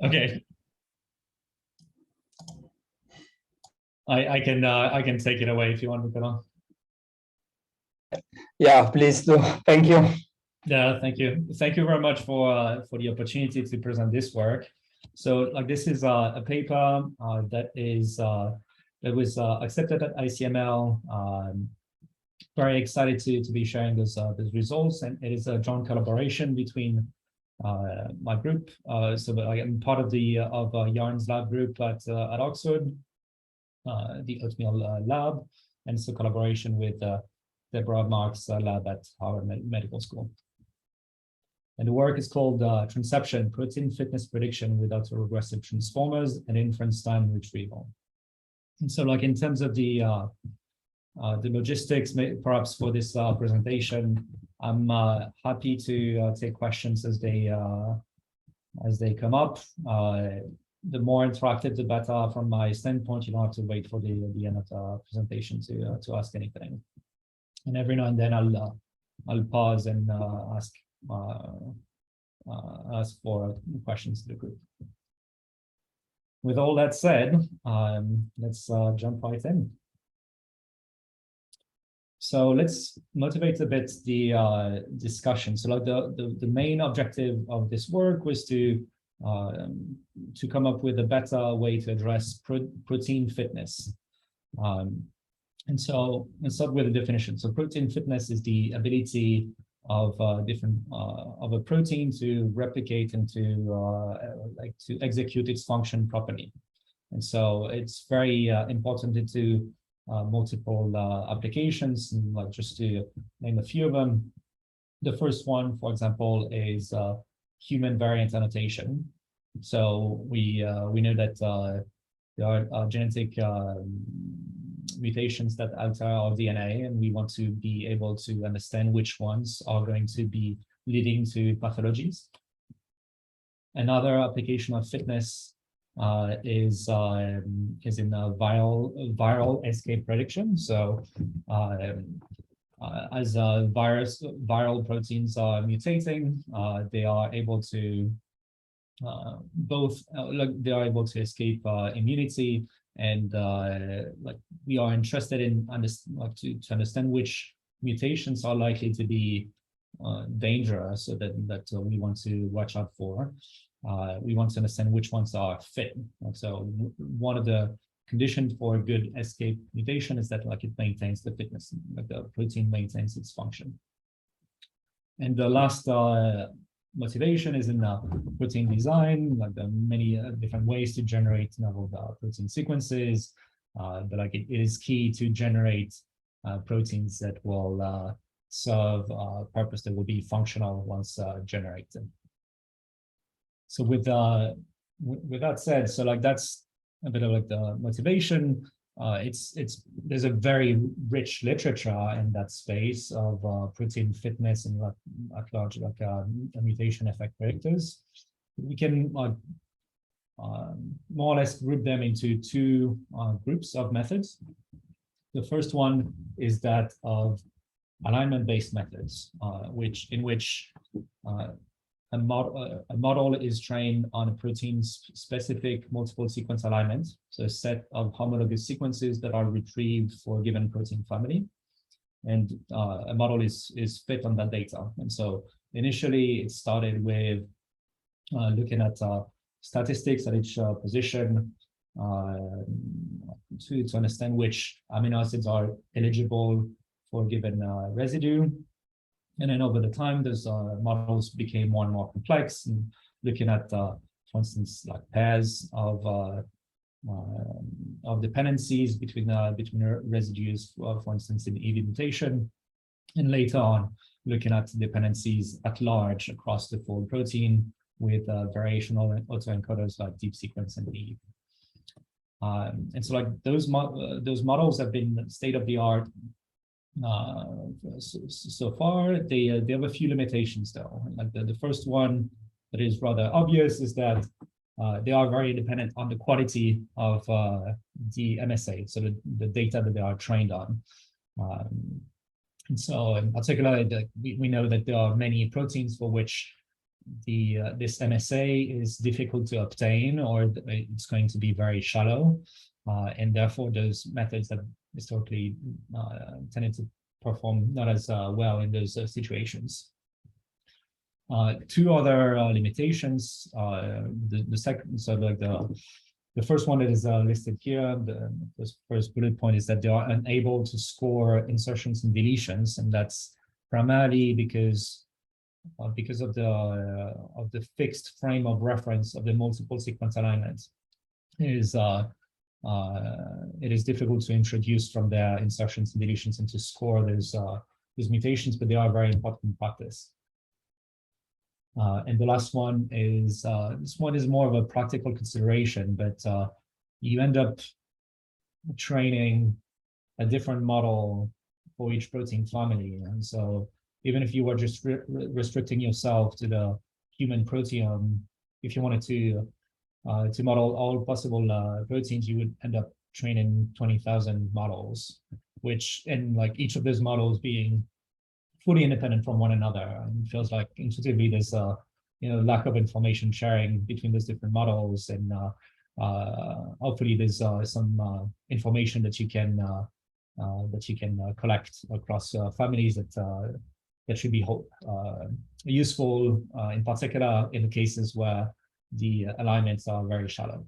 Okay. I can take it away if you want, Nicola. Yeah, please do. Thank you. Yeah, thank you. Thank you very much for the opportunity to present this work. So, like, this is a paper that was accepted at ICML. Very excited to be sharing those results, and it is a joint collaboration between my group. So I am part of the Yarn's lab group at Oxford, the Oatmeal lab, and it's a collaboration with Deborah Mark's lab at Harvard Medical School. And the work is called Tranception, Protein Fitness Prediction with Autoregressive Transformers and Inferencetime Retrieval. And so, like, in terms of the logistics, perhaps for this presentation, I'm happy to take questions as they come up. The more interactive, the better. From my standpoint, you don't have to wait for the end of the presentation to ask anything. And every now and then, I'll pause and ask for questions to the group. With all that said, let's jump right in. So let's motivate a bit the discussion. So, like, the main objective of this work was to come up with a better way to address protein fitness. And so let's start with the definition. So protein fitness is the ability of a protein to replicate and to execute its function properly. And so it's very important into multiple applications, and, like, just to name a few of them. The first one, for example, is human variant annotation. So we know that there are genetic mutations that alter our DNA, and we want to be able to understand which ones are going to be leading to pathologies. Another application of fitness is in viral escape prediction. So as viral proteins are mutating, they are able to they are able to escape immunity, and like, we are interested in to understand which mutations are likely to be dangerous, so that we want to watch out for. We want to understand which ones are fit. So one of the conditions for a good escape mutation is that, like, it maintains the fitness, like the protein maintains its function. And the last motivation is in protein design. Like, there are many different ways to generate novel protein sequences, but, like, it is key to generate proteins that will serve a purpose that will be functional once generated. So with that said, so, like, that's a bit of, like, the motivation. There's a very rich literature in that space of protein fitness and, at large, like, mutation effect predictors. We can more or less group them into two groups of methods. The first one is that of alignment-based methods, in which a model is trained on a protein's specific multiple sequence alignment, so a set of homologous sequences that are retrieved for a given protein family, and a model is fit on that data. And so initially, it started with looking at statistics at each position to understand which amino acids are eligible for a given residue. And then over the time, those models became more and more complex, and looking at, for instance, like, pairs of dependencies between residues, for instance, in EV mutation, and later on looking at dependencies at large across the full protein with variational autoencoders like deep sequence and Eve. And so, like, those models have been state of the art. So far, they have a few limitations, though. Like, the first one that is rather obvious is that they are very dependent on the quality of the MSA, so the data that they are trained on. And so, in particular, we know that there are many proteins for which this MSA is difficult to obtain, or it's going to be very shallow, and therefore those methods have historically tended to perform not as well in those situations. Two other limitations. The second, so like the first one that is listed here, the first bullet point, is that they are unable to score insertions and deletions, and that's primarily because of the fixed frame of reference of the multiple sequence alignment. It is difficult to introduce from their insertions and deletions and to score those mutations, but they are very important in practice. And the last one is, this one is more of a practical consideration, but you end up training a different model for each protein family. And so even if you were just restricting yourself to the human proteome, if you wanted to model all possible proteins, you would end up training 20,000 models, which, and like each of those models being fully independent from one another. And it feels like intuitively there's a lack of information sharing between those different models, and hopefully there's some information that you can collect across families that should be useful, in particular in the cases where the alignments are very shallow.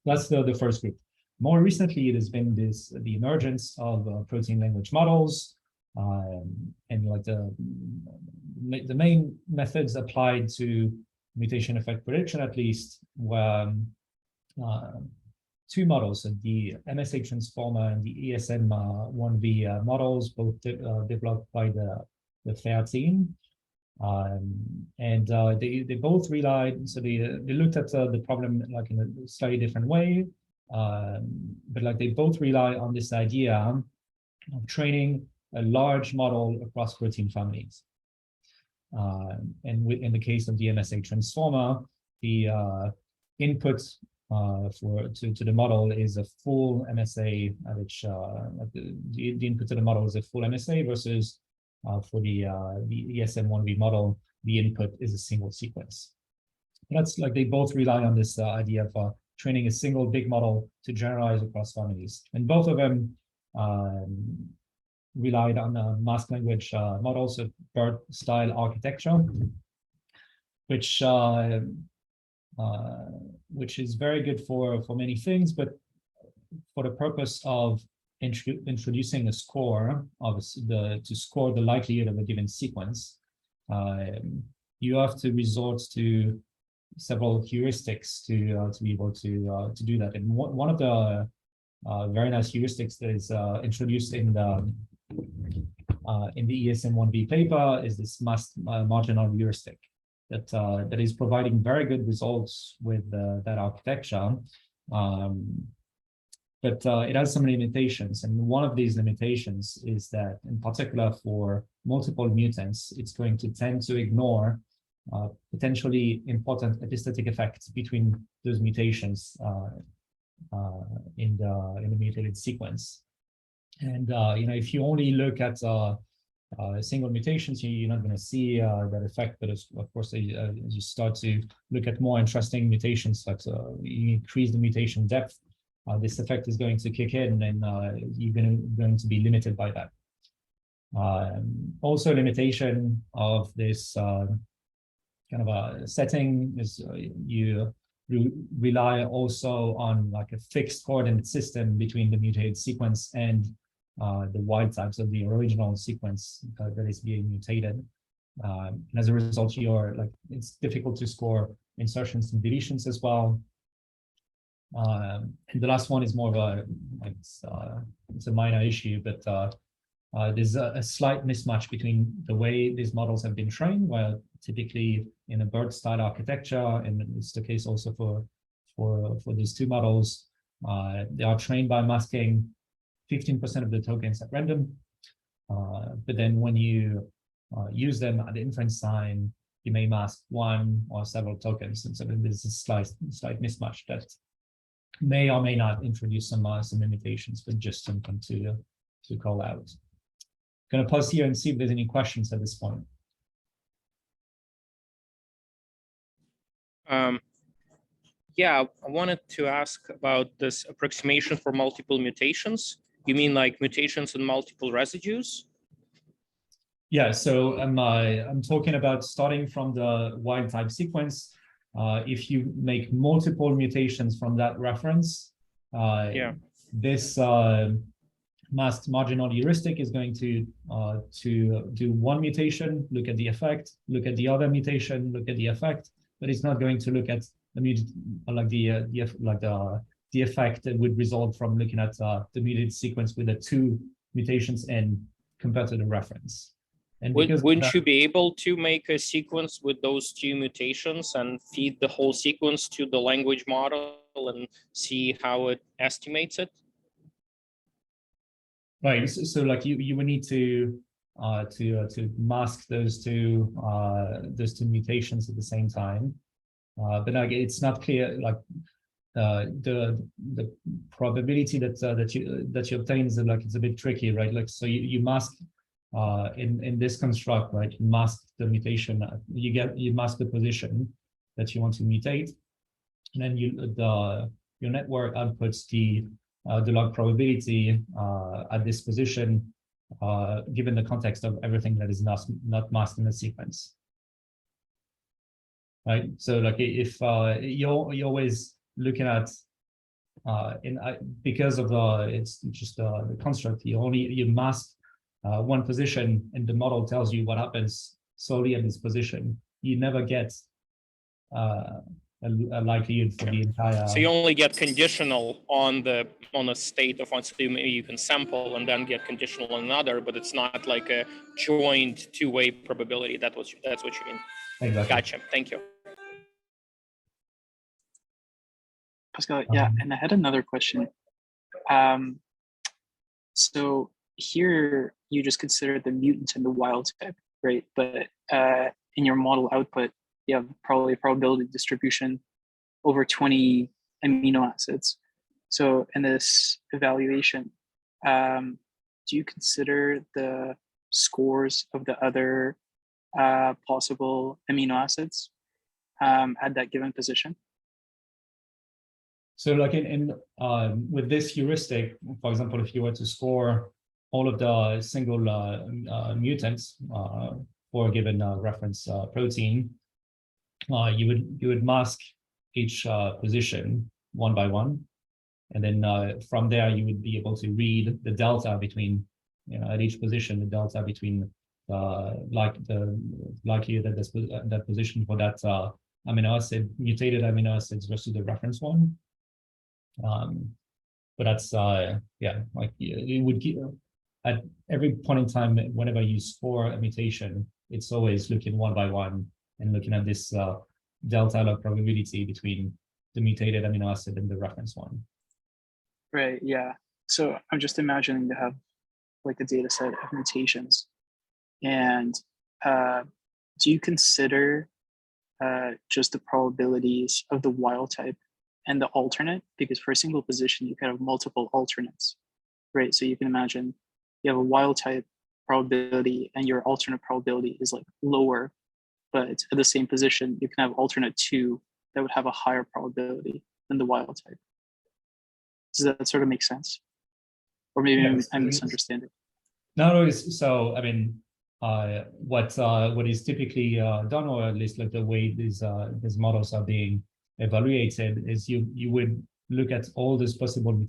That's the first group. More recently, it has been the emergence of protein language models. And like the main methods applied to mutation effect prediction, at least, were two models: so the MSA transformer and the ESM1V models, both developed by the FAIR team. And they both relied, so they looked at the problem like in a slightly different way, but like they both rely on this idea of training a large model across protein families. And in the case of the MSA transformer, the input to the model is a full MSA, which the input to the model is a full MSA, versus for the ESM1V model, the input is a single sequence. That's like they both rely on this idea of training a single big model to generalize across families, and both of them relied on mask language models of BERT style architecture, which is very good for many things, but for the purpose of introducing a score to score the likelihood of a given sequence, you have to resort to several heuristics to be able to do that. And one of the very nice heuristics that is introduced in the ESM1V paper is this marginal heuristic that is providing very good results with that architecture, but it has some limitations. And one of these limitations is that, in particular for multiple mutants, it's going to tend to ignore potentially important epistatic effects between those mutations in the mutated sequence. And if you only look at single mutations, you're not going to see that effect. But of course, as you start to look at more interesting mutations, like you increase the mutation depth, this effect is going to kick in, and you're going to be limited by that. Also, limitation of this kind of a setting is you rely also on like a fixed coordinate system between the mutated sequence and the wild types of the original sequence that is being mutated. And as a result, it's difficult to score insertions and deletions as well. And the last one is more of a, it's a minor issue, but there's a slight mismatch between the way these models have been trained, where typically in a BERT style architecture, and it's the case also for these two models, they are trained by masking 15% of the tokens at random. But then when you use them at the inference time, you may mask one or several tokens. And so there's a slight mismatch that may or may not introduce some limitations, but just something to call out. I'm going to pause here and see if there's any questions at this point. Yeah, I wanted to ask about this approximation for multiple mutations. You mean like mutations in multiple residues? Yeah, so I'm talking about starting from the wild type sequence. If you make multiple mutations from that reference, this masked marginal heuristic is going to do one mutation, look at the effect, look at the other mutation, look at the effect, but it's not going to look at the effect that would result from looking at the mutated sequence with the two mutations in compared to the reference. And wouldn't you be able to make a sequence with those two mutations and feed the whole sequence to the language model and see how it estimates it? Right. So like you would need to mask those two mutations at the same time. But like it's not clear like the probability that you obtain is like it's a bit tricky, right? Like so you mask in this construct, right? You mask the mutation, you mask the position that you want to mutate, and then your network outputs the log probability at this position given the context of everything that is not masked in the sequence. Right. So like if you're always looking at because of it's just the construct, you mask one position and the model tells you what happens solely at this position. You never get a likelihood for the entire. So you only get conditional on a state of one. So maybe you can sample and then get conditional on another, but it's not like a joint two-way probability. That's what you mean. Exactly. Gotcha. Thank you. Pascal, yeah, and I had another question. So here you just consider the mutant and the wild type, right? But in your model output, you have probably a probability distribution over 20 amino acids. So in this evaluation, do you consider the scores of the other possible amino acids at that given position? So like with this heuristic, for example, if you were to score all of the single mutants for a given reference protein, you would mask each position one by one, and then from there you would be able to read the delta between, at each position, the delta between the likelihood that that position for that amino acid, mutated amino acids versus the reference one. But that's yeah, like it would give at every point in time whenever you score a mutation, it's always looking one by one and looking at this delta log probability between the mutated amino acid and the reference one. Right. Yeah. So I'm just imagining to have like a data set of mutations, and do you consider just the probabilities of the wild type and the alternate? Because for a single position, you can have multiple alternates, right? So you can imagine you have a wild type probability and your alternate probability is like lower, but at the same position, you can have alternate 2 that would have a higher probability than the wild type. Does that sort of make sense? Or maybe yes, I'm misunderstanding. No, so I mean, what is typically done, or at least like the way these models are being evaluated, is you would look at all these possible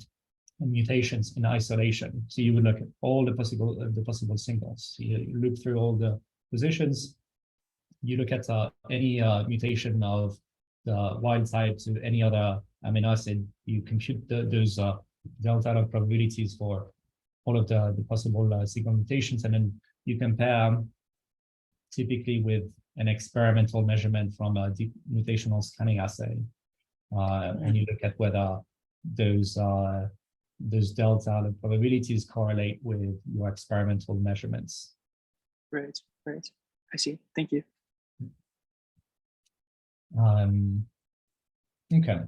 mutations in isolation. So you would look at all the possible singles. So you look through all the positions. You look at any mutation of the wild type to any other amino acid. You compute those delta log probabilities for all of the possible sequence mutations, and then you compare typically with an experimental measurement from a deep mutational scanning assay, and you look at whether those delta log probabilities correlate with your experimental measurements. Right. I see. Thank you. Okay.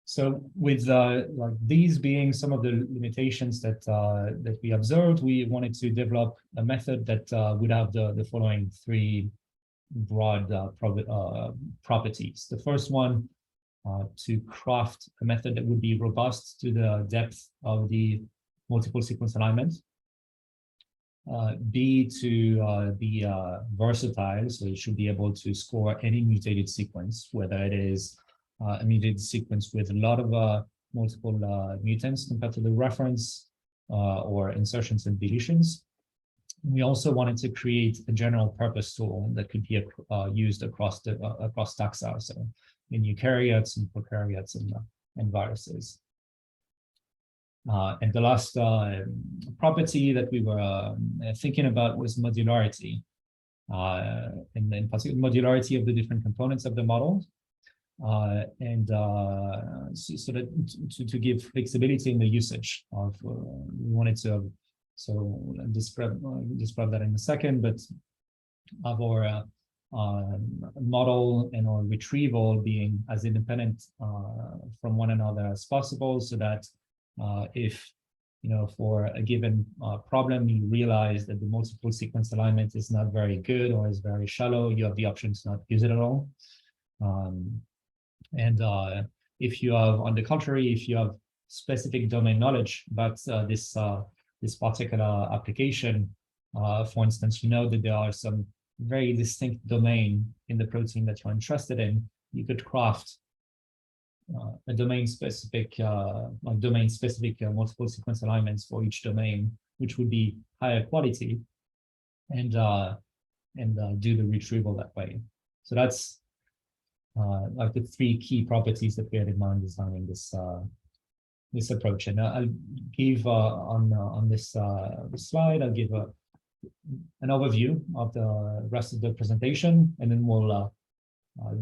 So with like these being some of the limitations that we observed, we wanted to develop a method that would have the following three broad properties. The first one, to craft a method that would be robust to the depth of the multiple sequence alignment. B, to be versatile, so you should be able to score any mutated sequence, whether it is a mutated sequence with a lot of multiple mutants compared to the reference, or insertions and deletions. We also wanted to create a general purpose tool that could be used across taxa, so in eukaryotes and prokaryotes and viruses. And the last property that we were thinking about was modularity, and in particular modularity of the different components of the model, so that to give flexibility in the usage of. We wanted to describe that in a second, but of our model and our retrieval being as independent from one another as possible, so that if for a given problem you realize that the multiple sequence alignment is not very good or is very shallow, you have the option to not use it at all. If you have, on the contrary, if you have specific domain knowledge about this particular application, for instance, you know that there are some very distinct domain in the protein that you're interested in, you could craft a domain-specific multiple sequence alignments for each domain, which would be higher quality, and do the retrieval that way. So that's like the three key properties that we had in mind designing this this approach. And I'll give on this slide, I'll give an overview of the rest of the presentation, and then we'll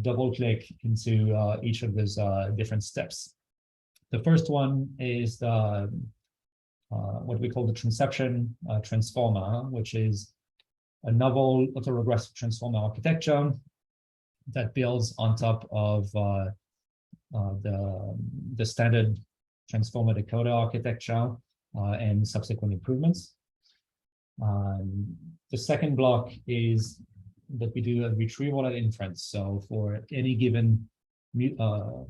double click into each of those different steps. The first one is the what we call the Tranception transformer, which is a novel autoregressive transformer architecture that builds on top of the standard transformer decoder architecture and subsequent improvements. The second block is that we do a retrieval at inference. So for any given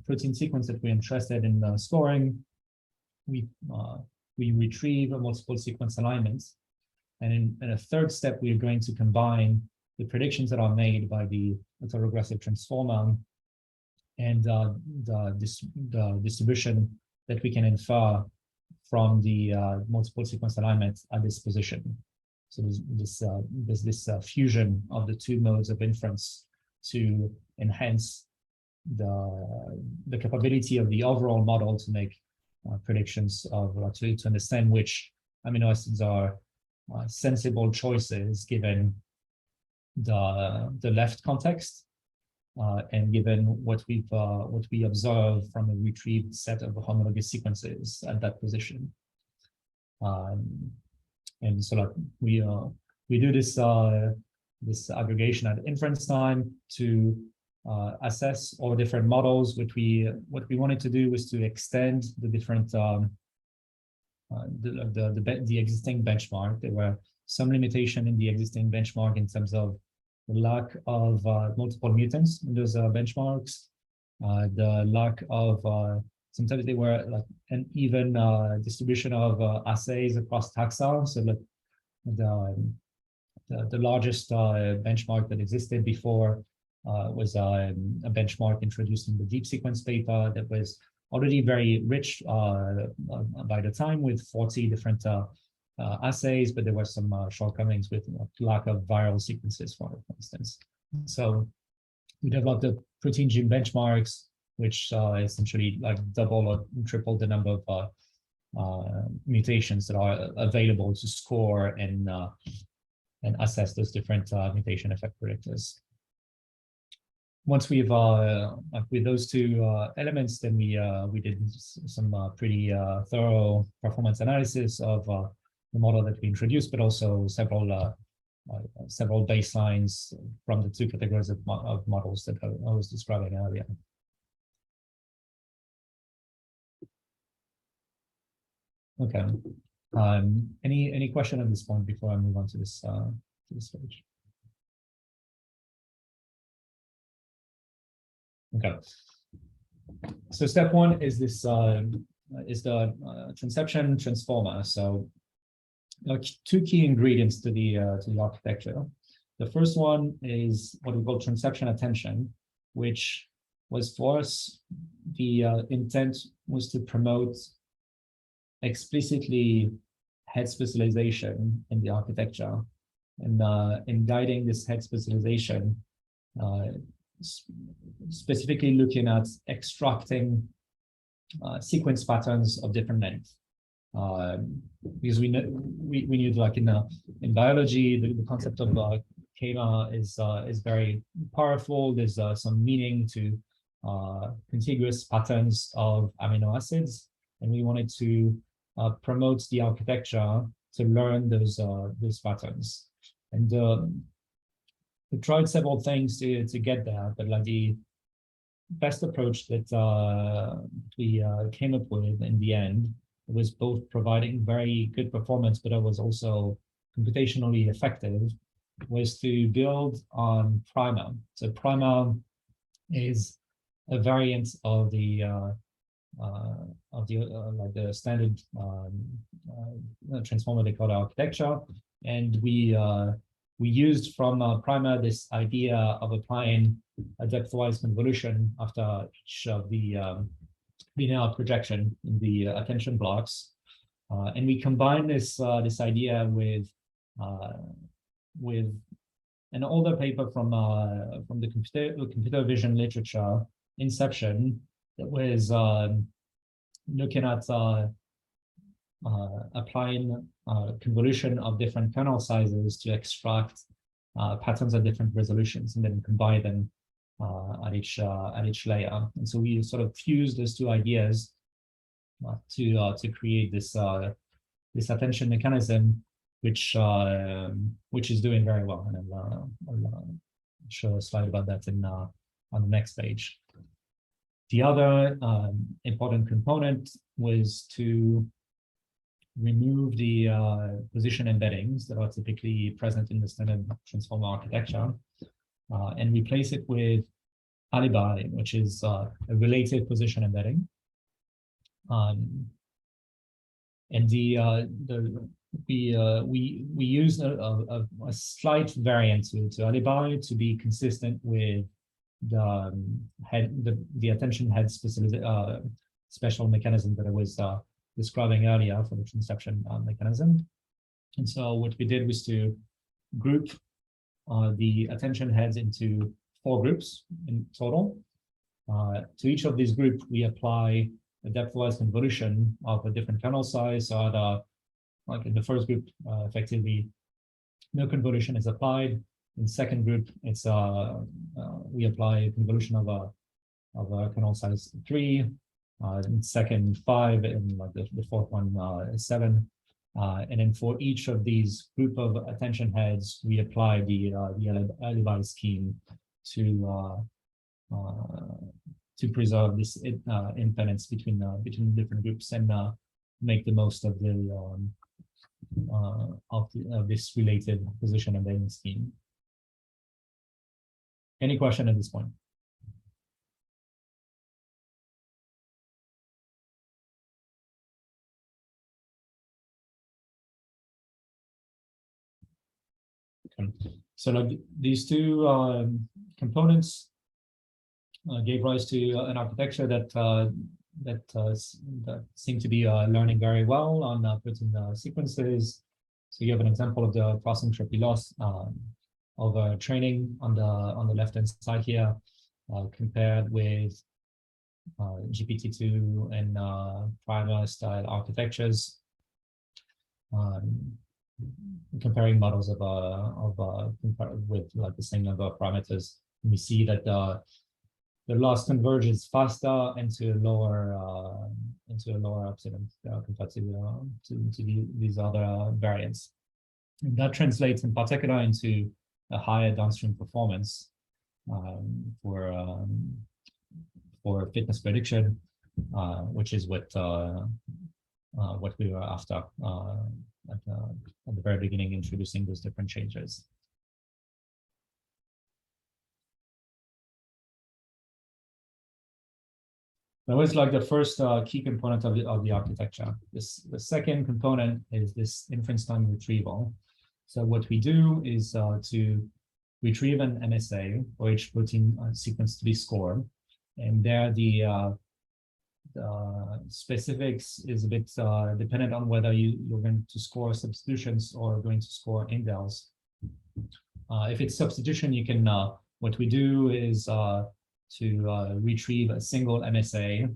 protein sequence that we're interested in scoring, we retrieve a multiple sequence alignments. And in a third step, we are going to combine the predictions that are made by the autoregressive transformer and the distribution that we can infer from the multiple sequence alignment at this position. So there's this fusion of the two modes of inference to enhance the capability of the overall model to make predictions of to understand which amino acids are sensible choices given the left context and given what we observe from a retrieved set of homologous sequences at that position. And so like we do this this aggregation at inference time to assess all different models. What we wanted to do was to extend the different the existing benchmark. There were some limitation in the existing benchmark in terms of the lack of multiple mutants in those benchmarks, the lack of sometimes they were like an even distribution of assays across taxa. So that the largest benchmark that existed before was a benchmark introduced in the deep sequence paper that was already very rich by the time with 40 different assays, but there were some shortcomings with lack of viral sequences, for instance. So we developed the protein gene benchmarks, which essentially like double or triple the number of mutations that are available to score and assess those different mutation effect predictors. Once we've with those two elements, then we did some pretty thorough performance analysis of the model that we introduced, but also several baselines from the two categories of models that I was describing earlier. Okay. Any question at this point before I move on to this page? Okay. So step one is this is the transception transformer. So two key ingredients to the architecture. The first one is what we call transception attention, which was for us, the intent was to promote explicitly head specialization in the architecture, and in guiding this head specialization, specifically looking at extracting sequence patterns of different lengths. Because we knew like in biology, the concept of schema is very powerful. There's some meaning to contiguous patterns of amino acids, and we wanted to promote the architecture to learn those patterns. And we tried several things to get there, but like the best approach that we came up with in the end was both providing very good performance, but it was also computationally effective, was to build on primer. So primer is a variant of the like the standard transformer decoder architecture, and we used from primer this idea of applying a depthwise convolution after each of the linear projection in the attention blocks, and we combine this idea with an older paper from the computer vision literature, Inception, that was looking at applying convolution of different kernel sizes to extract patterns at different resolutions and then combine them at each layer. And so we sort of fused those two ideas to create this attention mechanism, which is doing very well. And I'll show a slide about that on the next page. The other important component was to remove the position embeddings that are typically present in the standard transformer architecture, and replace it with alibi, which is a related position embedding. And we used a slight variant to alibi to be consistent with the attention head special mechanism that I was describing earlier for the transception mechanism. And so what we did was to group the attention heads into 4 groups in total. To each of these groups, we apply a depthwise convolution of a different kernel size. So like in the first group, effectively, no convolution is applied. In the second group, it's we apply a convolution of a kernel size 3. In second 5, and like the fourth one is 7. And then for each of these group of attention heads, we apply the alibi scheme to preserve this imbalance between different groups and make the most of this related position embedding scheme. Any question at this point? So like these two components gave rise to an architecture that seemed to be learning very well on protein sequences. So you have an example of the cross entropy loss of training on the left hand side here, compared with GPT-2 and primer style architectures. Comparing models with like the same number of parameters, we see that the loss converges faster into a lower epsilon compared to these other variants. And that translates in particular into a higher downstream performance for fitness prediction, which is what we were after at the very beginning, introducing those different changes. That was like the first key component of the architecture. The second component is this Inferencetime Retrieval. So what we do is to retrieve an MSA for each protein sequence to be scored, and there the specifics is a bit dependent on whether you're going to score substitutions or going to score indels. If it's substitution, you can what we do is to retrieve a single MSA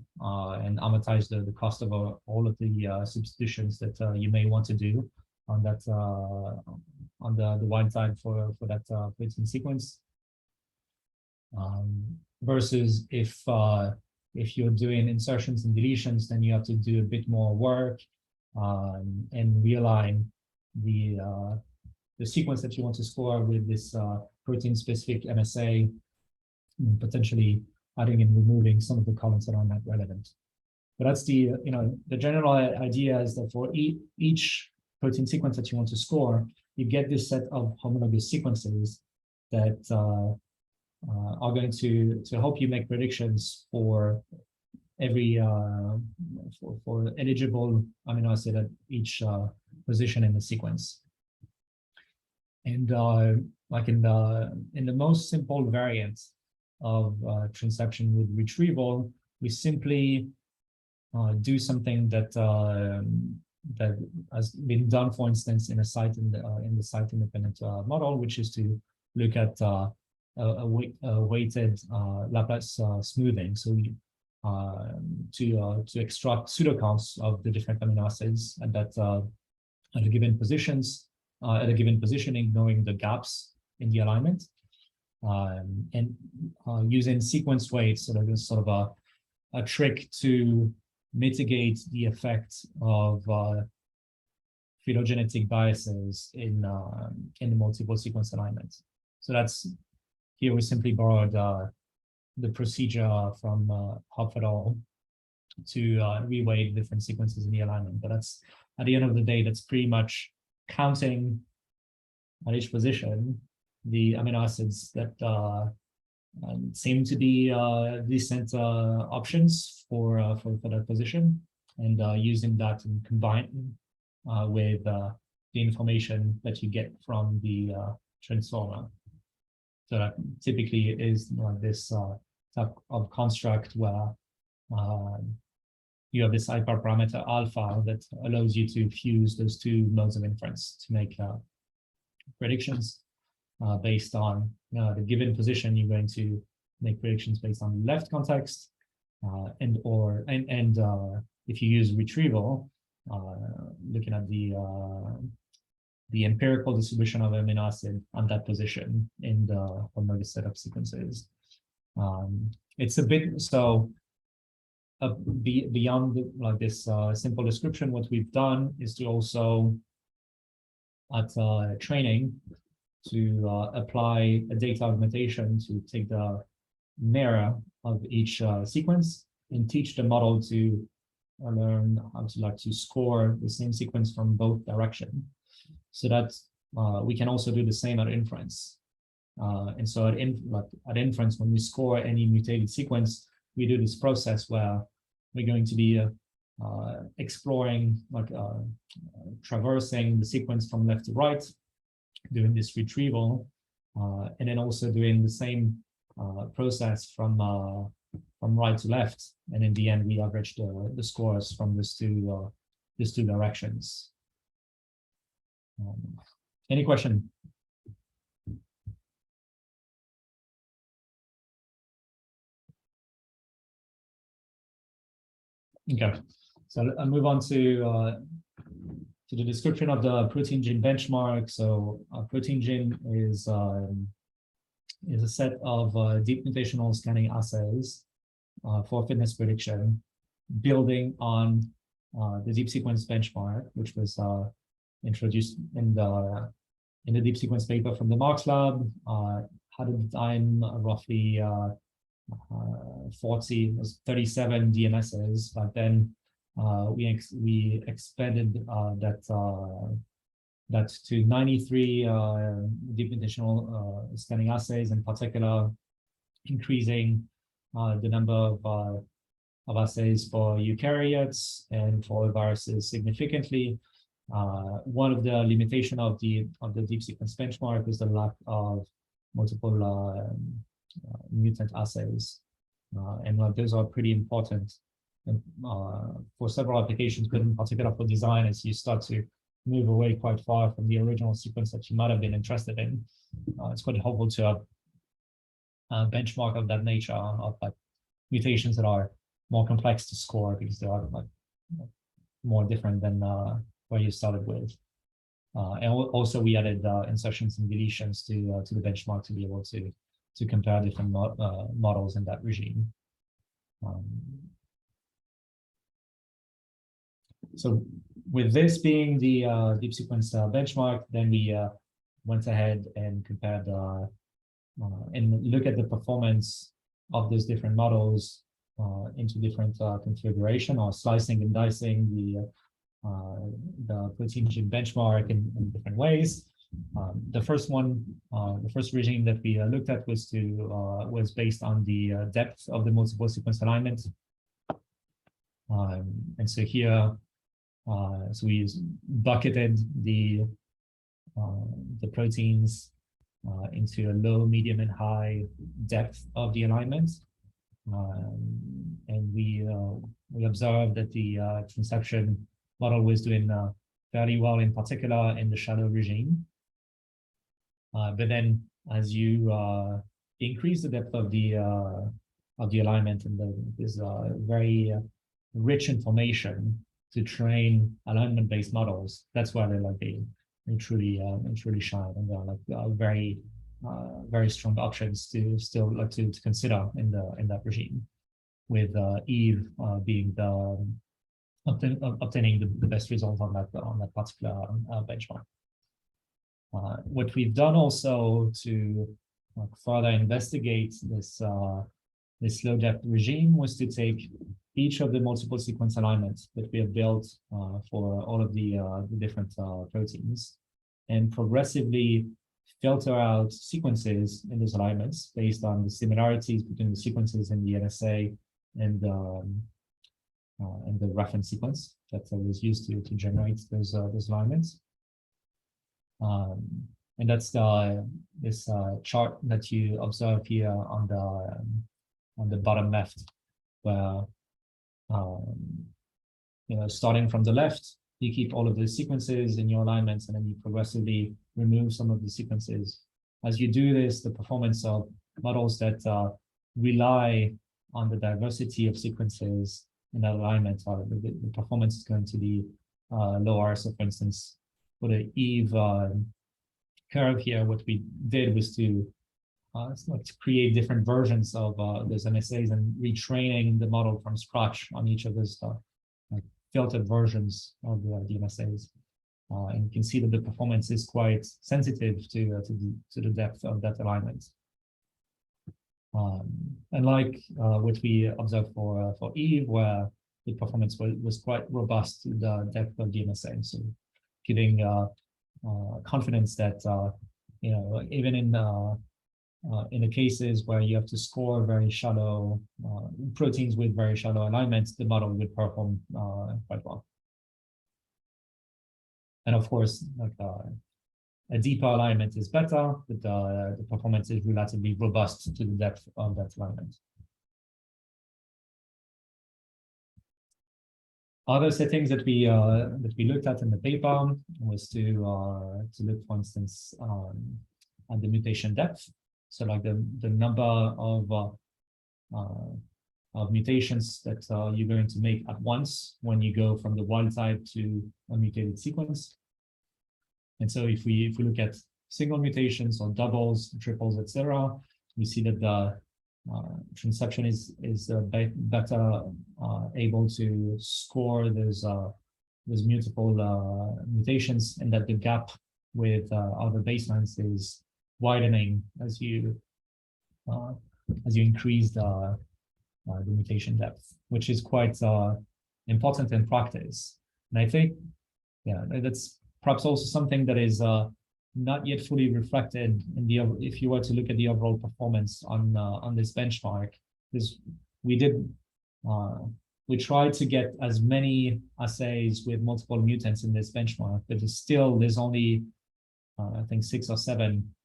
and amortize the cost of all of the substitutions that you may want to do on that on the wild type for that protein sequence. Versus if you're doing insertions and deletions, then you have to do a bit more work and realign the sequence that you want to score with this protein-specific MSA, and potentially adding and removing some of the columns that are not relevant. But that's the the general idea is that for each protein sequence that you want to score, you get this set of homologous sequences that are going to help you make predictions for every for eligible amino acid at each position in the sequence. And like in the most simple variant of transception with retrieval, we simply do something that that has been done, for instance, in a site in the site independent model, which is to look at a weighted Laplace smoothing. So we, to extract pseudocounts of the different amino acids at a given positions at a given positioning, knowing the gaps in the alignment, and using sequence weights. So there's sort of a trick to mitigate the effect of phylogenetic biases in the multiple sequence alignment. So that's here we simply borrowed the procedure from Hopf et al. To reweight different sequences in the alignment. But that's at the end of the day, that's pretty much counting at each position the amino acids that seem to be decent options for that position, and using that and combining with the information that you get from the transformer. So that typically is this type of construct where you have this hyperparameter alpha that allows you to fuse those two modes of inference to make predictions based on the given position. You're going to make predictions based on the left context, and if you use retrieval, looking at the empirical distribution of amino acid on that position in the homologous set of sequences. It's a bit so beyond like this simple description. What we've done is to also at training to apply a data augmentation to take the mirror of each sequence and teach the model to learn how to score the same sequence from both directions, so that we can also do the same at inference. And so at inference, when we score any mutated sequence, we do this process where we're going to be exploring, traversing the sequence from left to right, doing this retrieval, and then also doing the same process from right to left. And in the end, we average the scores from these two directions. Any question? Okay, so I'll move on to the description of the protein gene benchmark. So protein gene is a set of deep mutational scanning assays for fitness prediction, building on the deep sequence benchmark, which was introduced in the deep sequence paper from the Marx lab. Had at the time roughly 37 DMSs, but then we expanded that to 93 deep mutational scanning assays, in particular increasing the number of assays for eukaryotes and for viruses significantly. One of the limitation of the deep sequence benchmark is the lack of multiple mutant assays, and those are pretty important for several applications, but in particular for design, as you start to move away quite far from the original sequence that you might have been interested in. It's quite helpful to have a benchmark of that nature, of like mutations that are more complex to score because they are like more different than where you started with. And also we added insertions and deletions to the benchmark to be able to compare different models in that regime. So with this being the deep sequence benchmark, then we went ahead and compared and look at the performance of those different models into different configuration, or slicing and dicing the protein gene benchmark in different ways. The first regime that we looked at was based on the depth of the multiple sequence alignment. And so here, so we bucketed the proteins into a low, medium, and high depth of the alignment. And we observed that the Tranception model was doing fairly well, in particular in the shallow regime. But then, as you increase the depth of the alignment, and there's very rich information to train alignment-based models, that's where they truly shine, and they're like very strong options to still to consider in that regime, with Eve being the obtaining the best result on that particular benchmark. What we've done also to further investigate this low depth regime was to take each of the multiple sequence alignments that we have built for all of the different proteins, and progressively filter out sequences in those alignments based on the similarities between the sequences in the NSA and the reference sequence that was used to generate those alignments. And that's this chart that you observe here on the bottom left, where starting from the left, you keep all of the sequences in your alignments, and then you progressively remove some of the sequences. As you do this, the performance of models that rely on the diversity of sequences in that alignment, the performance is going to be lower. So, for instance, for the Eve curve here, what we did was to create different versions of those MSAs and retraining the model from scratch on each of those filtered versions of the MSAs. And you can see that the performance is quite sensitive to the depth of that alignment. Unlike what we observed for Eve, where the performance was quite robust to the depth of the MSA, so giving confidence that even in the cases where you have to score very shallow proteins with very shallow alignments, the model would perform quite well. And of course, a deeper alignment is better, but the performance is relatively robust to the depth of that alignment. Other settings that we looked at in the paper was to look, for instance, at the mutation depth. So, like the number of mutations that you're going to make at once when you go from the wild type to a mutated sequence. And so, if we look at single mutations or doubles, triples, etc., we see that the Tranception is better able to score those multiple mutations, and that the gap with other baselines is widening as you increase the mutation depth, which is quite important in practice. And I think, that's perhaps also something that is not yet fully reflected in if you were to look at the overall performance on this benchmark, because we did we tried to get as many assays with multiple mutants in this benchmark, but there's only, I think, 6 or 7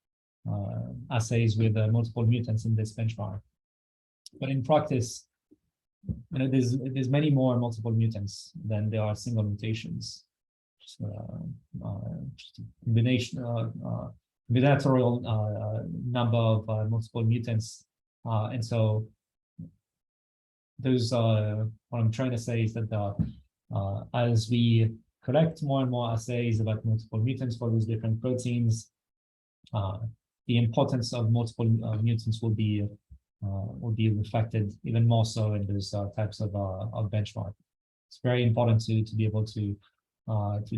assays with multiple mutants in this benchmark. But in practice, there's many more multiple mutants than there are single mutations. So, just a combinatorial number of multiple mutants, and so those what I'm trying to say is that as we collect more and more assays about multiple mutants for those different proteins, the importance of multiple mutants will be reflected even more so in those types of benchmark. It's very important to be able to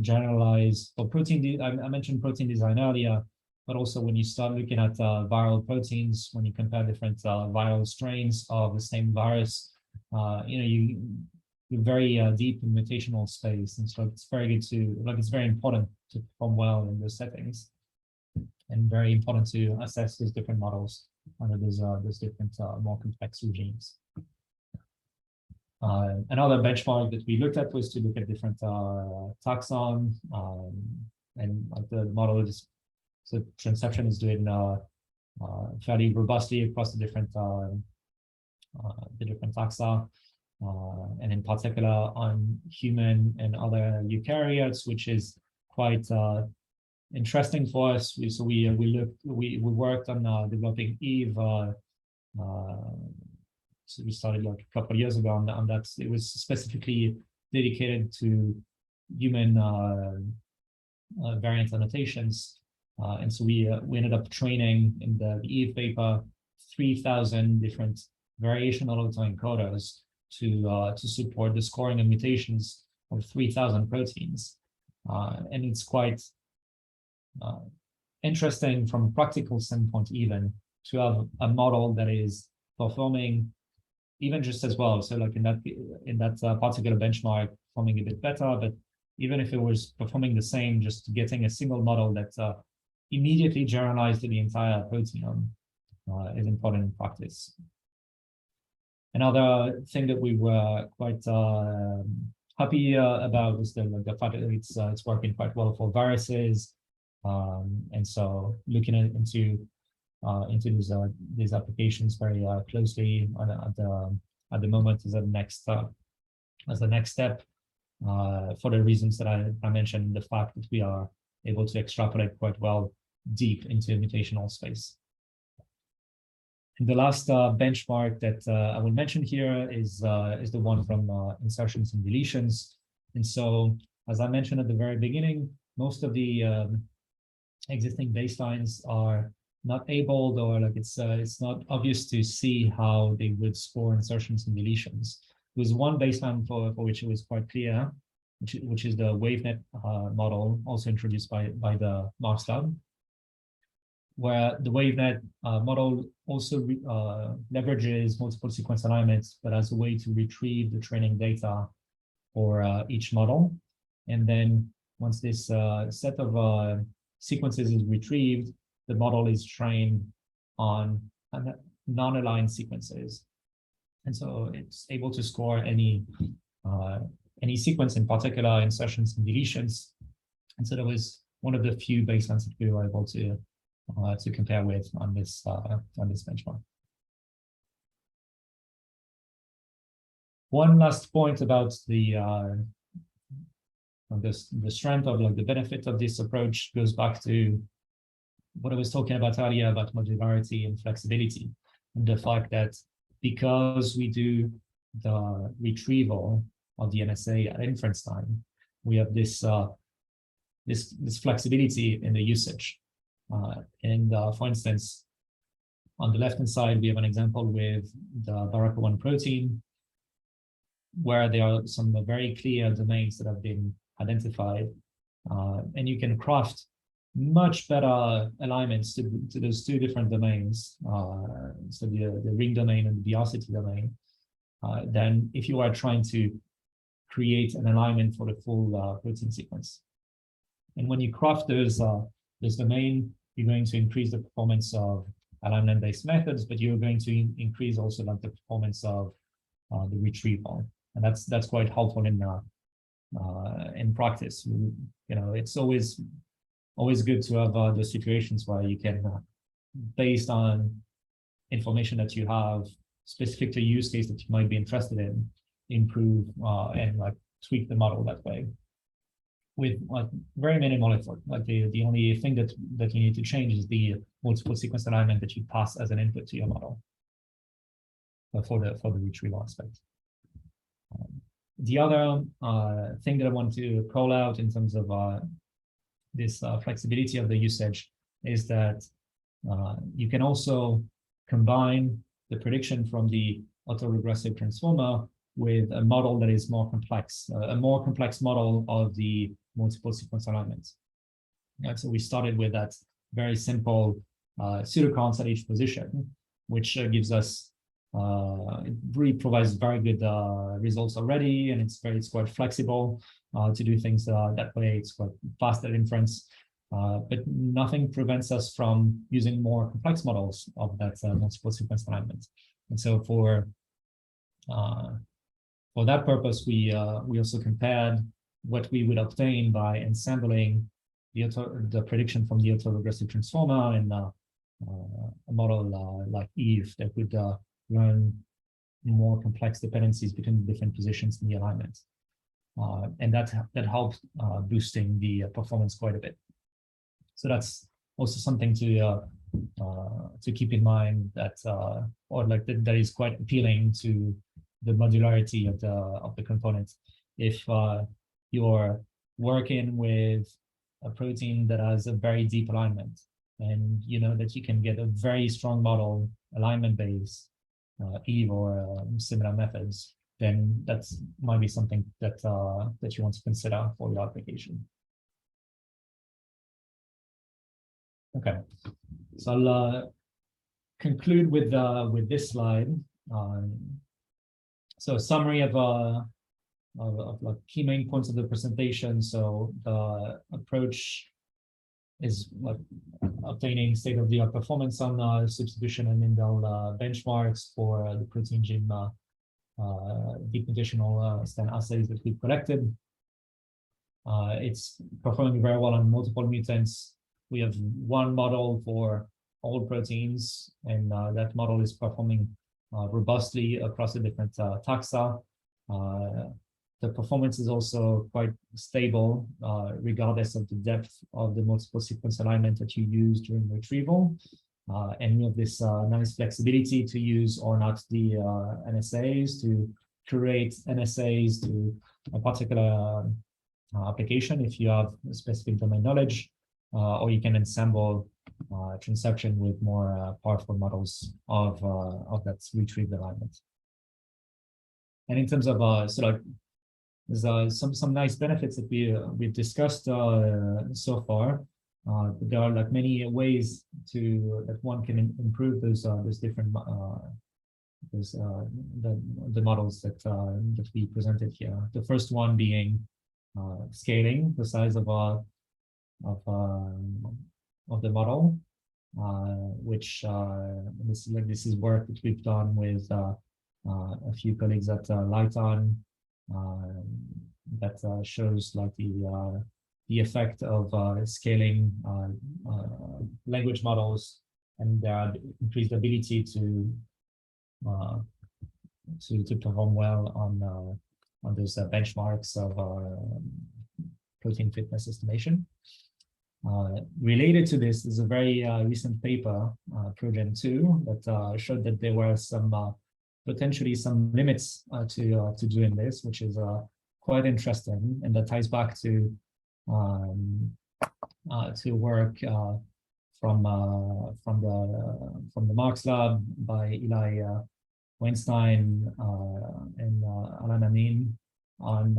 generalize for protein. I mentioned protein design earlier, but also when you start looking at viral proteins, when you compare different viral strains of the same virus, you're very deep in mutational space, and so it's very good to it's very important to perform well in those settings, and very important to assess those different models under those different more complex regimes. Another benchmark that we looked at was to look at different taxon, and the model is, so Tranception is doing fairly robustly across the different taxa, and in particular on human and other eukaryotes, which is quite interesting for us. We worked on developing Eve. So we started like a couple of years ago on that. It was specifically dedicated to human variant annotations, and so we ended up training in the Eve paper 3,000 different variation autoencoders to support the scoring of mutations of 3,000 proteins, and it's quite interesting from a practical standpoint even to have a model that is performing even just as well. So like in that particular benchmark, performing a bit better, but even if it was performing the same, just getting a single model that immediately generalized to the entire proteome is important in practice. Another thing that we were quite happy about was the fact that it's working quite well for viruses, and so looking into these applications very closely at the moment as a next step, for the reasons that I mentioned, the fact that we are able to extrapolate quite well deep into mutational space. And the last benchmark that I will mention here is the one from insertions and deletions. And so, as I mentioned at the very beginning, most of the existing baselines are not able, or like it's not obvious to see how they would score insertions and deletions. There was one baseline for which it was quite clear, which is the WaveNet model, also introduced by the Marx Lab, where the WaveNet model also leverages multiple sequence alignments, but as a way to retrieve the training data for each model. And then once this set of sequences is retrieved, the model is trained on non-aligned sequences. And so it's able to score any sequence, in particular insertions and deletions. And so that was one of the few baselines that we were able to compare with on this benchmark. One last point about the strength of like the benefit of this approach goes back to what I was talking about earlier about modularity and flexibility, and the fact that because we do the retrieval of the MSA at inference time, we have this flexibility in the usage. For instance, on the left-hand side, we have an example with the BRCA1 protein, where there are some very clear domains that have been identified, and you can craft much better alignments to those two different domains, so the ring domain and the BRCT domain, than if you are trying to create an alignment for the full protein sequence. And when you craft those domain, you're going to increase the performance of alignment-based methods, but you're going to increase also like the performance of the retrieval, and that's quite helpful in practice. It's always good to have the situations where you can, based on information that you have specific to a use case that you might be interested in, improve and like tweak the model that way with like very minimal effort. Like the only thing that you need to change is the multiple sequence alignment that you pass as an input to your model for the retrieval aspect. The other thing that I want to call out in terms of this flexibility of the usage is that you can also combine the prediction from the autoregressive transformer with a model that is more complex, a more complex model of the multiple sequence alignments. And so we started with that very simple pseudocounts at each position, which gives us, it really provides very good results already, and it's quite flexible to do things that way. It's quite fast at inference, but nothing prevents us from using more complex models of that multiple sequence alignment. And so for that purpose, we also compared what we would obtain by ensembling the prediction from the autoregressive transformer and a model like Eve that would learn more complex dependencies between the different positions in the alignment, and that helped boosting the performance quite a bit. So that's also something to keep in mind, that that is quite appealing to the modularity of the components. If you're working with a protein that has a very deep alignment, and you know that you can get a very strong model alignment base, Eve or similar methods, then that's might be something that that you want to consider for your application. Okay, so I'll conclude with this slide. So a summary of like key main points of the presentation. So the approach is like obtaining state-of-the-art performance on substitution and indel benchmarks for the protein gene deep conditional scan assays that we've collected. It's performing very well on multiple mutants. We have one model for all proteins, and that model is performing robustly across the different taxa. The performance is also quite stable, regardless of the depth of the multiple sequence alignment that you use during retrieval. And we have this nice flexibility to use or not the NSAs, to create NSAs to a particular application if you have a specific domain knowledge, or you can ensemble Tranception with more powerful models of that retrieved alignment. And in terms of there's some nice benefits that we've discussed so far. There are like many ways that one can improve those different the models that we presented here. The first one being scaling the size of the model, which this is work that we've done with a few colleagues at Lighton, that shows like the effect of scaling language models and their increased ability to perform well on those benchmarks of protein fitness estimation. Related to this is a very recent paper, Progen 2, that showed that there were some potentially some limits to doing this, which is quite interesting, and that ties back to work from the Marx lab by Eli Weinstein and Alan Amin on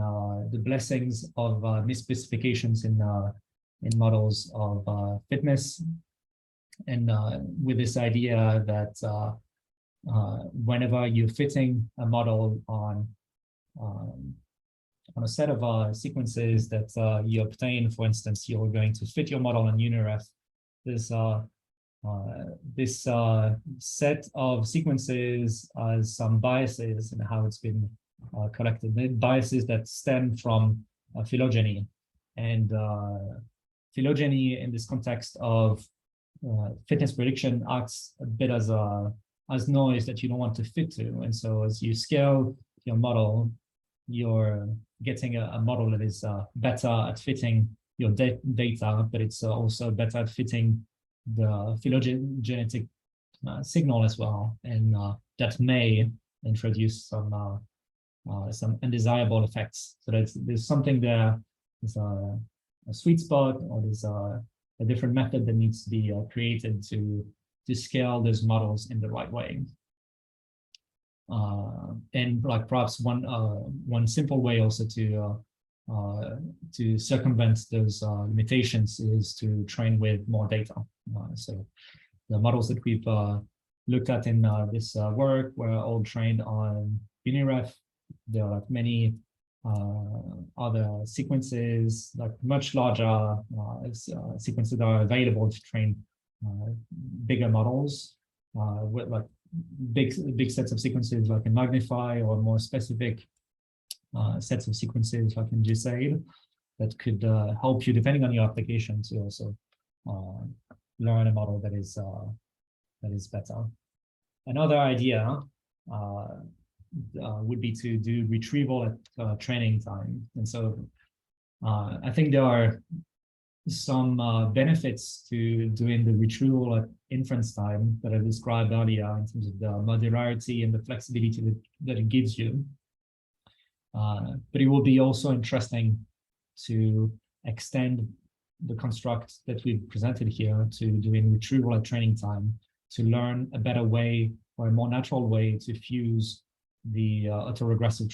the blessings of misspecifications in models of fitness, and with this idea that whenever you're fitting a model on a set of sequences that you obtain, for instance, you're going to fit your model on UniRef, there's this set of sequences has some biases in how it's been collected. The biases that stem from phylogeny, and phylogeny in this context of fitness prediction acts a bit as noise that you don't want to fit to. And so as you scale your model, you're getting a model that is better at fitting your data, but it's also better at fitting the phylogenetic signal as well, and that may introduce some undesirable effects. So there's something there. There's a sweet spot, or there's a different method that needs to be created to scale those models in the right way. And like perhaps one simple way also to circumvent those limitations is to train with more data. So the models that we've looked at in this work were all trained on UniRef. There are like many other sequences, like much larger sequences that are available to train bigger models with like big sets of sequences like in Magnify, or more specific sets of sequences like in GSAID that could help you, depending on your application, to also learn a model that is better. Another idea would be to do retrieval at training time. And so I think there are some benefits to doing the retrieval at inference time that I described earlier, in terms of the modularity and the flexibility that it gives you. But it will be also interesting to extend the construct that we've presented here to doing retrieval at training time, to learn a better way, or a more natural way, to fuse the autoregressive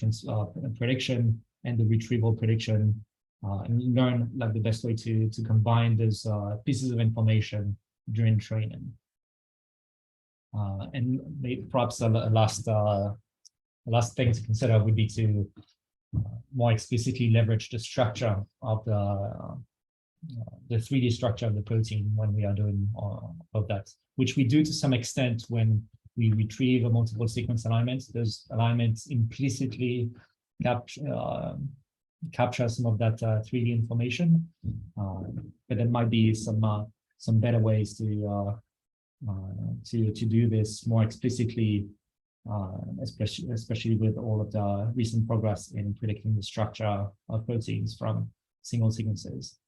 prediction and the retrieval prediction, and learn like the best way to combine those pieces of information during training. And maybe perhaps a last thing to consider would be to more explicitly leverage the structure of the 3D structure of the protein when we are doing of that, which we do to some extent when we retrieve a multiple sequence alignment. Those alignments implicitly capture some of that 3D information, but there might be some better ways to do this more explicitly, especially with all of the recent progress in predicting the structure of proteins from single sequences.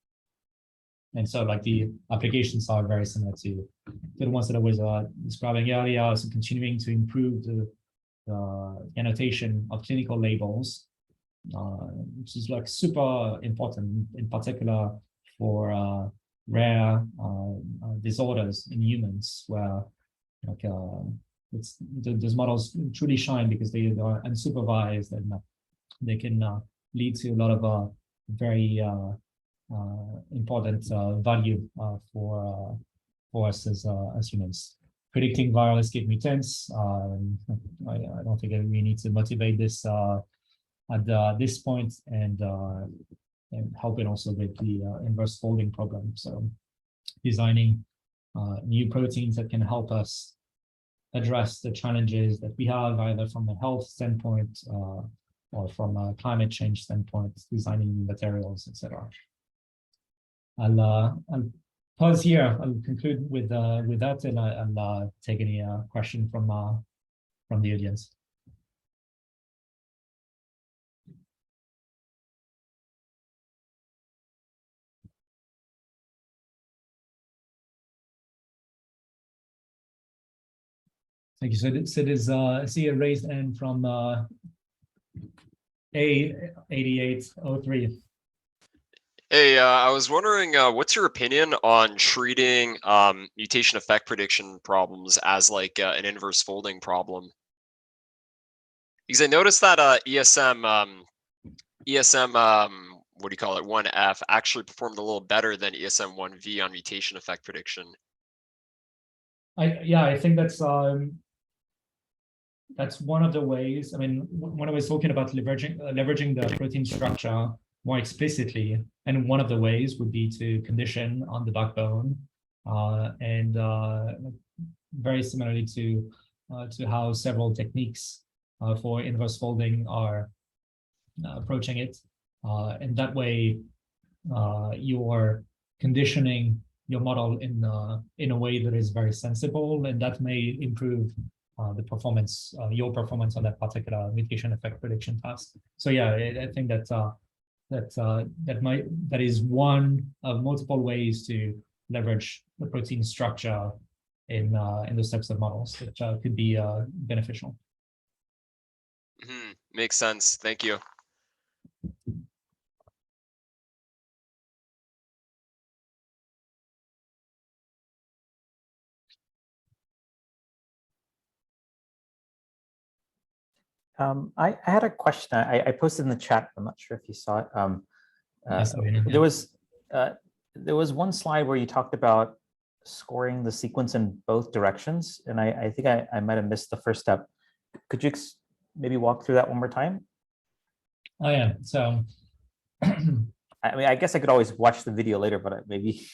And so like the applications are very similar to the ones that I was describing earlier. So continuing to improve the annotation of clinical labels, which is like super important, in particular for rare disorders in humans, where like those models truly shine because they are unsupervised, and they can lead to a lot of very important value for us as humans. Predicting viral escape mutants, I don't think we need to motivate this at this point, and helping also with the inverse folding problem. So designing new proteins that can help us address the challenges that we have, either from a health standpoint or from a climate change standpoint, designing new materials, etc. I'll pause here. I'll conclude with that, and I'll take any question from the audience. Thank you. So there's I see a raised hand from A8803. Hey, I was wondering, what's your opinion on treating mutation effect prediction problems as like an inverse folding problem? Because I noticed that ESM, what do you call it, 1F actually performed a little better than ESM 1V on mutation effect prediction. I think that's one of the ways. I mean, when I was talking about leveraging the protein structure more explicitly, and one of the ways would be to condition on the backbone and very similarly to how several techniques for inverse folding are approaching it. And that way, you're conditioning your model in a way that is very sensible, and that may improve the performance, your performance on that particular mutation effect prediction task. So yeah, I think that that is one of multiple ways to leverage the protein structure in those types of models that could be beneficial. Makes sense. Thank you. I had a question. I posted in the chat. I'm not sure if you saw it. Yes, there was one slide where you talked about scoring the sequence in both directions, and I think I might have missed the first step. Could you maybe walk through that one more time? Oh yeah. So I mean, I guess I could always watch the video later, but maybe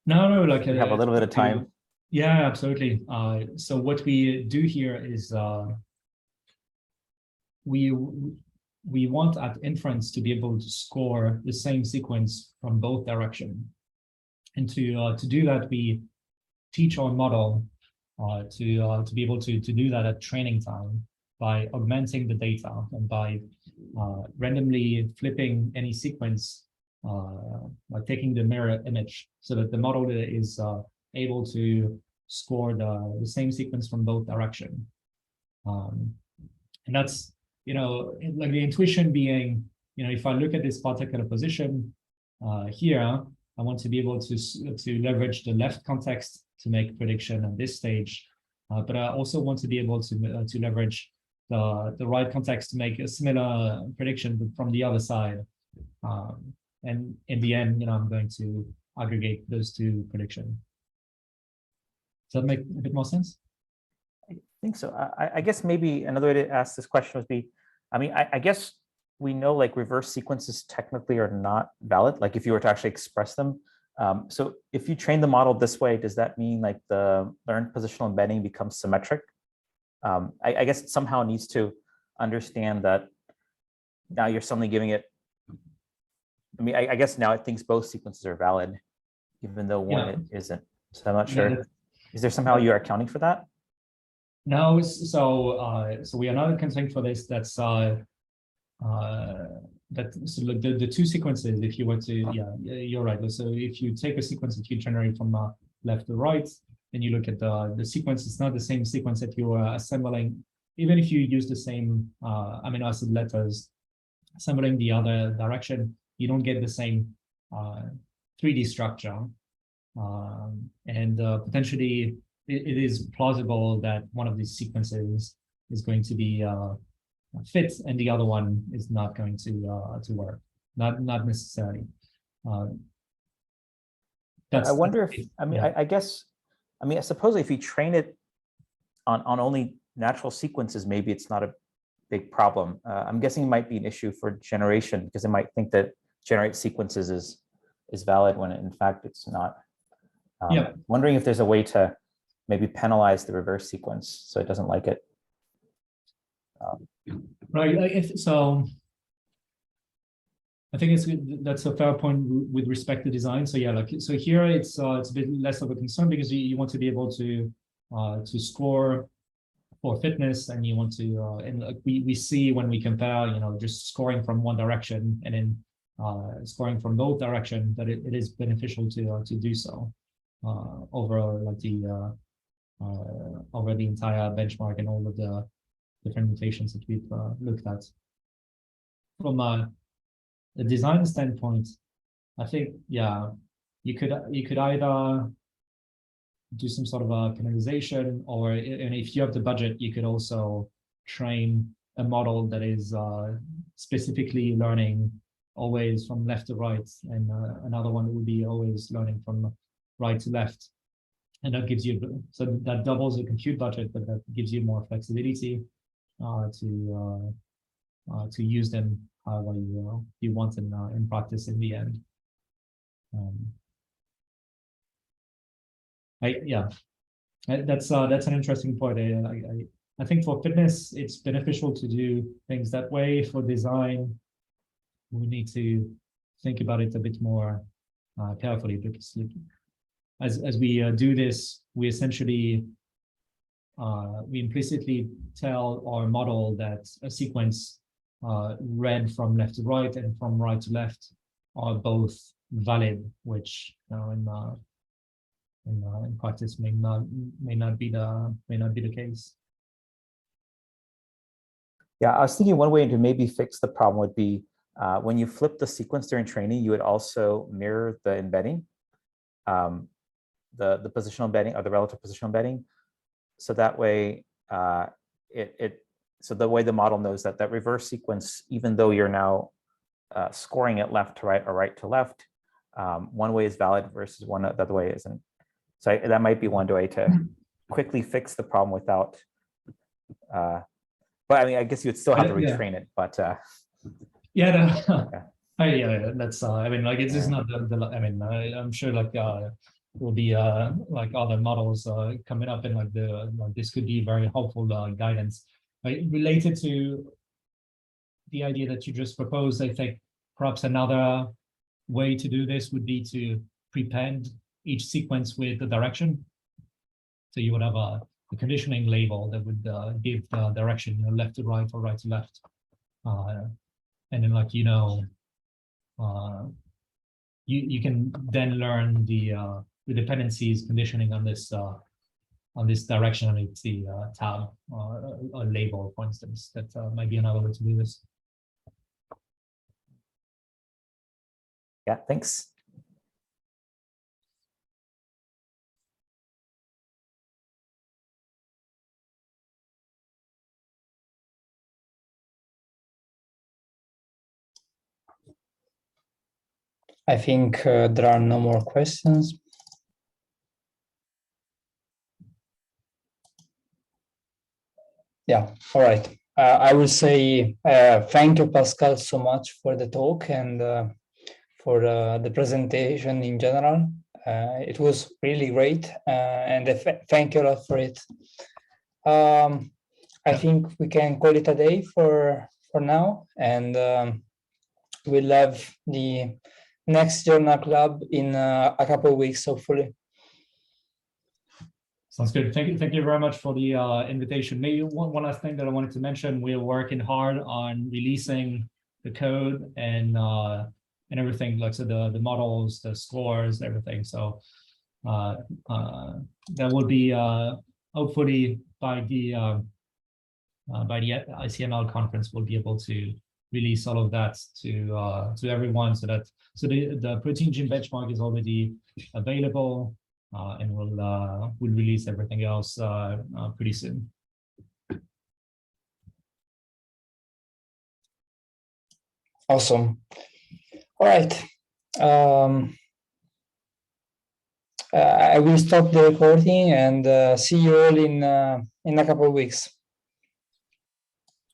no, like we have a little bit of time. Yeah, absolutely. So what we do here is we want at Inference to be able to score the same sequence from both directions. And to do that, we teach our model to be able to do that at training time by augmenting the data and by randomly flipping any sequence, by taking the mirror image, so that the model is able to score the same sequence from both directions. And that's, like the intuition being, if I look at this particular position here, I want to be able to leverage the left context to make prediction at this stage, but I also want to be able to leverage the right context to make a similar prediction, but from the other side. And in the end, I'm going to aggregate those two predictions. Does that make a bit more sense? I think so. I guess maybe another way to ask this question would be, I mean, I guess we know like reverse sequences technically are not valid, like if you were to actually express them. So if you train the model this way, does that mean like the learned positional embedding becomes symmetric? I guess it somehow needs to understand that now you're suddenly giving it, I mean, I guess now it thinks both sequences are valid, even though one it isn't. So I'm not sure. Is there somehow you're accounting for that? No, so we are not accounting for this. That's so the two sequences, if you were to, you're right. So if you take a sequence that you generate from left to right, and you look at the sequence, it's not the same sequence that you are assembling. Even if you use the same amino acid letters, assembling the other direction, you don't get the same 3D structure. And potentially, it is plausible that one of these sequences is going to be fit, and the other one is not going to work. Not necessarily. I wonder if, I mean, I guess, I mean, I suppose if you train it on only natural sequences, maybe it's not a big problem. I'm guessing it might be an issue for generation, because it might think that generate sequences is valid when in fact it's not. Wondering if there's a way to maybe penalize the reverse sequence so it doesn't like it. Right. So I think that's a fair point with respect to design. So yeah, so here it's a bit less of a concern, because you want to be able to score for fitness, and you want to and we see when we compare, just scoring from one direction and then scoring from both directions, that it is beneficial to do so over over the entire benchmark and all of the different mutations that we've looked at. From a design standpoint, I think you could either do some sort of a penalization, or and if you have the budget, you could also train a model that is specifically learning always from left to right, and another one would be always learning from right to left. And that gives you, so that doubles the compute budget, but that gives you more flexibility to use them however you want in practice in the end. That's an interesting point. I think for fitness, it's beneficial to do things that way. For design, we need to think about it a bit more carefully, because as we do this, we essentially we implicitly tell our model that a sequence read from left to right and from right to left are both valid, which in practice may not be the case. Yeah, I was thinking one way to maybe fix the problem would be when you flip the sequence during training, you would also mirror the embedding, the positional embedding or the relative positional embedding. So that way, so the way the model knows that that reverse sequence, even though you're now scoring it left to right or right to left, one way is valid versus one the other way isn't. So that might be one way to quickly fix the problem without. But I mean, I guess you would still have to retrain it. But yeah, no. Yeah. Yeah, that's I mean, like, it's just not the I mean, I'm sure like will be like other models coming up, and like this could be very helpful guidance related to the idea that you just proposed. I think perhaps another way to do this would be to prepend each sequence with the direction. So you would have a conditioning label that would give the direction, left to right or right to left, and then like you can then learn the dependencies conditioning on this directionality tab or label, for instance. That might be another way to do this. Yeah, thanks. I think there are no more questions. Yeah, all right. I will say thank you, Pascal, so much for the talk and for the presentation in general. It was really great, and thank you a lot for it. I think we can call it a day for now, and we'll have the next journal club in a couple of weeks, hopefully. Sounds good. Thank you very much for the invitation. Maybe one last thing that I wanted to mention: we're working hard on releasing the code and everything, like so the models, the scores, everything. So that will be hopefully by the ICML conference, we'll be able to release all of that to everyone, so the protein gene benchmark is already available, and we'll release everything else pretty soon. Awesome. All right. I will stop the recording and see you all in a couple of weeks.